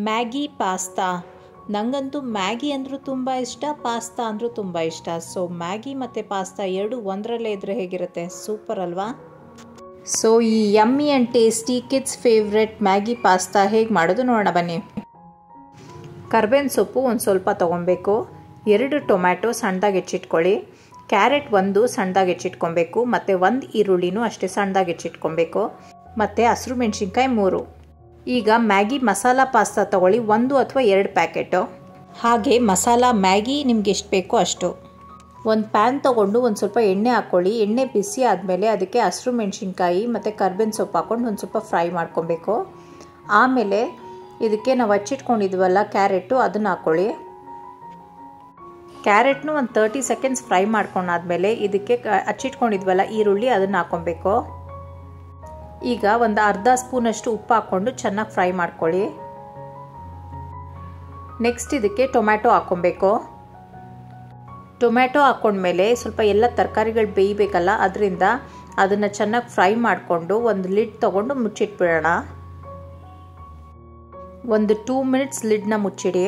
Maggi pasta. ನನಗಂತೂ Maggi ಅಂದರೂ ತುಂಬ ಇಷ್ಟ, ಪಾಸ್ತಾ ಅಂದರೂ ತುಂಬ ಇಷ್ಟ. ಸೊ ಮ್ಯಾಗಿ ಮತ್ತು ಪಾಸ್ತಾ ಎರಡು ಒಂದರಲ್ಲೇ ಇದ್ದರೆ ಹೇಗಿರುತ್ತೆ, ಸೂಪರ್ ಅಲ್ವಾ? ಸೊ ಈ yummy and tasty kids favourite Maggi pasta ಹೇಗೆ ಮಾಡೋದು ನೋಡೋಣ ಬನ್ನಿ. ಕರ್ಬೇವಿನ ಸೊಪ್ಪು ಒಂದು ಸ್ವಲ್ಪ ತೊಗೊಬೇಕು, 2 ಟೊಮ್ಯಾಟೊ ಸಣ್ಣದಾಗಿ ಹೆಚ್ಚಿಟ್ಕೊಳ್ಳಿ, ಕ್ಯಾರೆಟ್ 1 ಸಣ್ಣದಾಗಿ ಹೆಚ್ಚಿಟ್ಕೊಬೇಕು, ಮತ್ತು 1 ಈರುಳ್ಳಿನೂ ಅಷ್ಟೇ ಸಣ್ಣದಾಗಿ ಹೆಚ್ಚಿಟ್ಕೊಬೇಕು, ಮತ್ತು ಹಸಿರು ಮೆಣಸಿನ್ಕಾಯಿ 3. ಈಗ ಮ್ಯಾಗಿ ಮಸಾಲ ಪಾಸ್ತಾ ತೊಗೊಳ್ಳಿ, 1 ಅಥವಾ 2 ಪ್ಯಾಕೆಟು. ಹಾಗೆ ಮಸಾಲ ಮ್ಯಾಗಿ ನಿಮ್ಗೆ ಎಷ್ಟು ಬೇಕೋ ಅಷ್ಟು. ಒಂದು ಪ್ಯಾನ್ ತೊಗೊಂಡು ಒಂದು ಸ್ವಲ್ಪ ಎಣ್ಣೆ ಹಾಕ್ಕೊಳ್ಳಿ. ಎಣ್ಣೆ ಬಿಸಿ ಆದಮೇಲೆ ಅದಕ್ಕೆ ಹಸಿರು ಮೆಣಸಿನ್ಕಾಯಿ ಮತ್ತು ಕರ್ಬೇವಿನ ಸೊಪ್ಪು ಹಾಕ್ಕೊಂಡು ಒಂದು ಸ್ವಲ್ಪ ಫ್ರೈ ಮಾಡ್ಕೊಬೇಕು. ಆಮೇಲೆ ಇದಕ್ಕೆ ನಾವು ಹಚ್ಚಿಟ್ಕೊಂಡಿದ್ವಲ್ಲ ಕ್ಯಾರೆಟು, ಅದನ್ನು ಹಾಕ್ಕೊಳ್ಳಿ. ಕ್ಯಾರೆಟ್ನು ಒಂದು 30 ಸೆಕೆಂಡ್ಸ್ ಫ್ರೈ ಮಾಡ್ಕೊಂಡಾದ್ಮೇಲೆ ಇದಕ್ಕೆ ಹಚ್ಚಿಟ್ಕೊಂಡಿದ್ವಲ್ಲ ಈರುಳ್ಳಿ, ಅದನ್ನು ಹಾಕ್ಕೊಬೇಕು. ಈಗ ಒಂದು ಅರ್ಧ ಸ್ಪೂನಷ್ಟು ಉಪ್ಪು ಹಾಕ್ಕೊಂಡು ಚೆನ್ನಾಗಿ ಫ್ರೈ ಮಾಡ್ಕೊಳ್ಳಿ. ನೆಕ್ಸ್ಟ್ ಇದಕ್ಕೆ ಟೊಮ್ಯಾಟೊ ಹಾಕ್ಕೊಬೇಕು. ಟೊಮ್ಯಾಟೊ ಹಾಕ್ಕೊಂಡ್ಮೇಲೆ ಸ್ವಲ್ಪ ಎಲ್ಲ ತರಕಾರಿಗಳು ಬೇಯಬೇಕಲ್ಲ, ಅದರಿಂದ ಅದನ್ನು ಚೆನ್ನಾಗಿ ಫ್ರೈ ಮಾಡಿಕೊಂಡು ಒಂದು ಲಿಡ್ ತೊಗೊಂಡು ಮುಚ್ಚಿಟ್ಬಿಡೋಣ. ಒಂದು 2 ಮಿನಿಟ್ಸ್ ಲಿಡ್ನ ಮುಚ್ಚಿಡಿ.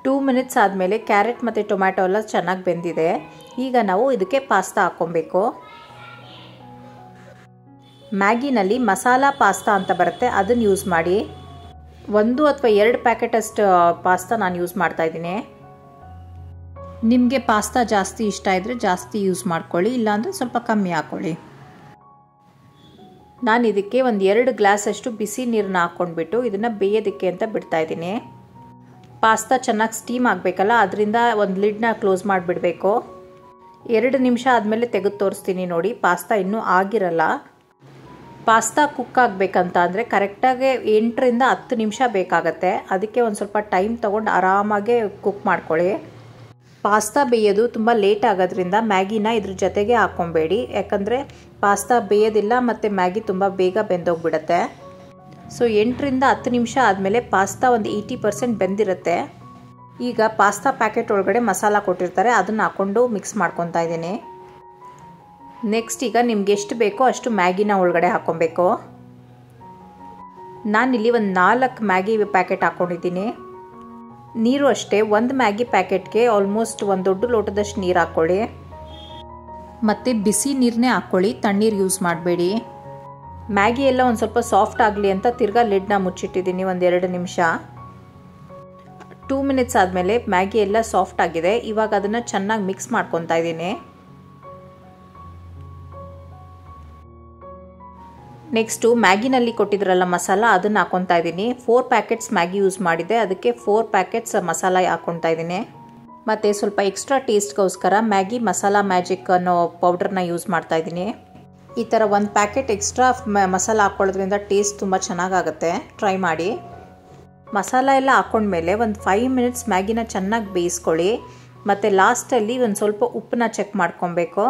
2 ಮಿನಿಟ್ಸ್ ಆದಮೇಲೆ ಕ್ಯಾರೆಟ್ ಮತ್ತು ಟೊಮ್ಯಾಟೊ ಎಲ್ಲ ಚೆನ್ನಾಗಿ ಬೆಂದಿದೆ. ಈಗ ನಾವು ಇದಕ್ಕೆ ಪಾಸ್ತಾ ಹಾಕ್ಕೊಬೇಕು. ಮ್ಯಾಗಿನಲ್ಲಿ ಮಸಾಲ ಪಾಸ್ತಾ ಅಂತ ಬರುತ್ತೆ, ಅದನ್ನು ಯೂಸ್ ಮಾಡಿ. 1 ಅಥವಾ 2 ಪ್ಯಾಕೆಟಷ್ಟು ಪಾಸ್ತಾ ನಾನು ಯೂಸ್ ಮಾಡ್ತಾಯಿದ್ದೀನಿ. ನಿಮಗೆ ಪಾಸ್ತಾ ಜಾಸ್ತಿ ಇಷ್ಟ ಇದ್ದರೆ ಜಾಸ್ತಿ ಯೂಸ್ ಮಾಡ್ಕೊಳ್ಳಿ, ಇಲ್ಲಾಂದರೆ ಸ್ವಲ್ಪ ಕಮ್ಮಿ ಹಾಕ್ಕೊಳ್ಳಿ. ನಾನು ಇದಕ್ಕೆ ಒಂದು 2 ಗ್ಲಾಸಷ್ಟು ಬಿಸಿ ನೀರನ್ನ ಹಾಕ್ಕೊಂಡ್ಬಿಟ್ಟು ಇದನ್ನು ಬೇಯೋದಕ್ಕೆ ಅಂತ ಬಿಡ್ತಾಯಿದ್ದೀನಿ. ಪಾಸ್ತಾ ಚೆನ್ನಾಗಿ ಸ್ಟೀಮ್ ಆಗಬೇಕಲ್ಲ, ಅದರಿಂದ ಒಂದು ಲಿಡ್ನ ಕ್ಲೋಸ್ ಮಾಡಿಬಿಡಬೇಕು. 2 ನಿಮಿಷ ಆದಮೇಲೆ ತೆಗೆದು ತೋರಿಸ್ತೀನಿ ನೋಡಿ. ಪಾಸ್ತಾ ಇನ್ನೂ ಆಗಿರಲ್ಲ. ಪಾಸ್ತಾ ಕುಕ್ ಆಗಬೇಕಂತ ಅಂದರೆ ಕರೆಕ್ಟಾಗಿ 8ರಿಂದ 10 ನಿಮಿಷ ಬೇಕಾಗತ್ತೆ. ಅದಕ್ಕೆ ಒಂದು ಸ್ವಲ್ಪ ಟೈಮ್ ತೊಗೊಂಡು ಆರಾಮಾಗೆ ಕುಕ್ ಮಾಡ್ಕೊಳ್ಳಿ. ಪಾಸ್ತಾ ಬೇಯೋದು ತುಂಬ ಲೇಟ್ ಆಗೋದ್ರಿಂದ ಮ್ಯಾಗಿನ ಇದ್ರ ಜೊತೆಗೆ ಹಾಕ್ಕೊಬೇಡಿ, ಯಾಕಂದರೆ ಪಾಸ್ತಾ ಬೇಯೋದಿಲ್ಲ ಮತ್ತು ಮ್ಯಾಗಿ ತುಂಬ ಬೇಗ ಬೆಂದೋಗ್ಬಿಡುತ್ತೆ. ಸೊ 8ರಿಂದ 10 ನಿಮಿಷ ಆದಮೇಲೆ ಪಾಸ್ತಾ ಒಂದು 80% ಬೆಂದಿರುತ್ತೆ. ಈಗ ಪಾಸ್ತಾ ಪ್ಯಾಕೆಟ್ ಒಳಗಡೆ ಮಸಾಲ ಕೊಟ್ಟಿರ್ತಾರೆ, ಅದನ್ನು ಹಾಕ್ಕೊಂಡು ಮಿಕ್ಸ್ ಮಾಡ್ಕೊತಾ ಇದ್ದೀನಿ. ನೆಕ್ಸ್ಟ್ ಈಗ ನಿಮ್ಗೆ ಎಷ್ಟು ಬೇಕೋ ಅಷ್ಟು ಮ್ಯಾಗಿನ ಒಳಗಡೆ ಹಾಕ್ಕೊಬೇಕು. ನಾನಿಲ್ಲಿ ಒಂದು 4 ಮ್ಯಾಗಿ ಪ್ಯಾಕೆಟ್ ಹಾಕ್ಕೊಂಡಿದ್ದೀನಿ. ನೀರು ಅಷ್ಟೇ, 1 ಮ್ಯಾಗಿ ಪ್ಯಾಕೆಟ್ಗೆ ಆಲ್ಮೋಸ್ಟ್ ಒಂದು ದೊಡ್ಡ ಲೋಟದಷ್ಟು ನೀರು ಹಾಕ್ಕೊಳ್ಳಿ. ಮತ್ತು ಬಿಸಿ ನೀರನ್ನೇ ಹಾಕ್ಕೊಳ್ಳಿ, ತಣ್ಣೀರು ಯೂಸ್ ಮಾಡಬೇಡಿ. ಮ್ಯಾಗಿ ಎಲ್ಲ ಒಂದು ಸ್ವಲ್ಪ ಸಾಫ್ಟ್ ಆಗಲಿ ಅಂತ ತಿರ್ಗಾ ಲಿಡ್ನ ಮುಚ್ಚಿಟ್ಟಿದ್ದೀನಿ ಒಂದು 2 ನಿಮಿಷ. 2 ಮಿನಿಟ್ಸ್ ಆದಮೇಲೆ ಮ್ಯಾಗಿ ಎಲ್ಲ ಸಾಫ್ಟ್ ಆಗಿದೆ. ಇವಾಗ ಅದನ್ನು ಚೆನ್ನಾಗಿ ಮಿಕ್ಸ್ ಮಾಡ್ಕೊತಾ ಇದ್ದೀನಿ. ನೆಕ್ಸ್ಟು ಮ್ಯಾಗಿನಲ್ಲಿ ಕೊಟ್ಟಿದ್ರಲ್ಲ ಮಸಾಲ, ಅದನ್ನು ಹಾಕ್ಕೊತಾ ಇದ್ದೀನಿ. 4 ಪ್ಯಾಕೆಟ್ಸ್ ಮ್ಯಾಗಿ ಯೂಸ್ ಮಾಡಿದೆ, ಅದಕ್ಕೆ 4 ಪ್ಯಾಕೆಟ್ಸ್ ಮಸಾಲ ಹಾಕ್ಕೊತಾ ಇದ್ದೀನಿ. ಮತ್ತು ಸ್ವಲ್ಪ ಎಕ್ಸ್ಟ್ರಾ ಟೇಸ್ಟ್ಗೋಸ್ಕರ ಮ್ಯಾಗಿ ಮಸಾಲ ಮ್ಯಾಜಿಕ್ ಅನ್ನೋ ಪೌಡ್ರನ್ನ ಯೂಸ್ ಮಾಡ್ತಾ ಇದ್ದೀನಿ. ಈ ಥರ 1 ಪ್ಯಾಕೆಟ್ ಎಕ್ಸ್ಟ್ರಾ ಮಸಾಲ ಹಾಕ್ಕೊಳ್ಳೋದ್ರಿಂದ ಟೇಸ್ಟ್ ತುಂಬ ಚೆನ್ನಾಗಾಗುತ್ತೆ, ಟ್ರೈ ಮಾಡಿ. ಮಸಾಲ ಎಲ್ಲ ಹಾಕ್ಕೊಂಡ್ಮೇಲೆ ಒಂದು 5 ಮಿನಿಟ್ಸ್ ಮ್ಯಾಗಿನ ಚೆನ್ನಾಗಿ ಬೇಯಿಸ್ಕೊಳ್ಳಿ. ಮತ್ತು ಲಾಸ್ಟಲ್ಲಿ ಒಂದು ಸ್ವಲ್ಪ ಉಪ್ಪನ್ನ ಚೆಕ್ ಮಾಡ್ಕೊಬೇಕು.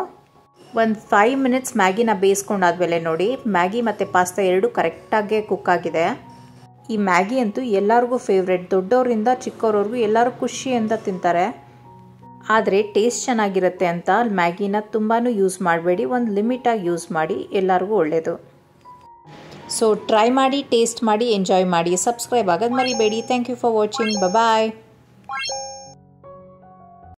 ಒಂದು 5 ಮಿನಿಟ್ಸ್ ಮ್ಯಾಗಿನ ಬೇಯಿಸ್ಕೊಂಡಾದ್ಮೇಲೆ ನೋಡಿ, ಮ್ಯಾಗಿ ಮತ್ತು ಪಾಸ್ತಾ ಎರಡು ಕರೆಕ್ಟಾಗಿ ಕುಕ್ ಆಗಿದೆ. ಈ ಮ್ಯಾಗಿ ಅಂತೂ ಎಲ್ಲರಿಗೂ ಫೇವ್ರೆಟ್, ದೊಡ್ಡವರಿಂದ ಚಿಕ್ಕವರವರೆಗೂ ಎಲ್ಲರೂ ಖುಷಿಯಿಂದ ತಿಂತಾರೆ. ಆದರೆ ಟೇಸ್ಟ್ ಚೆನ್ನಾಗಿರುತ್ತೆ ಅಂತ ಮ್ಯಾಗಿನ ತುಂಬಾ ಯೂಸ್ ಮಾಡಬೇಡಿ, ಒಂದು ಲಿಮಿಟಾಗಿ ಯೂಸ್ ಮಾಡಿ, ಎಲ್ಲರಿಗೂ ಒಳ್ಳೆಯದು. ಸೊ ಟ್ರೈ ಮಾಡಿ, ಟೇಸ್ಟ್ ಮಾಡಿ, ಎಂಜಾಯ್ ಮಾಡಿ. ಸಬ್ಸ್ಕ್ರೈಬ್ ಆಗೋದು ಮರಿಬೇಡಿ. Thank you for watching. Bye.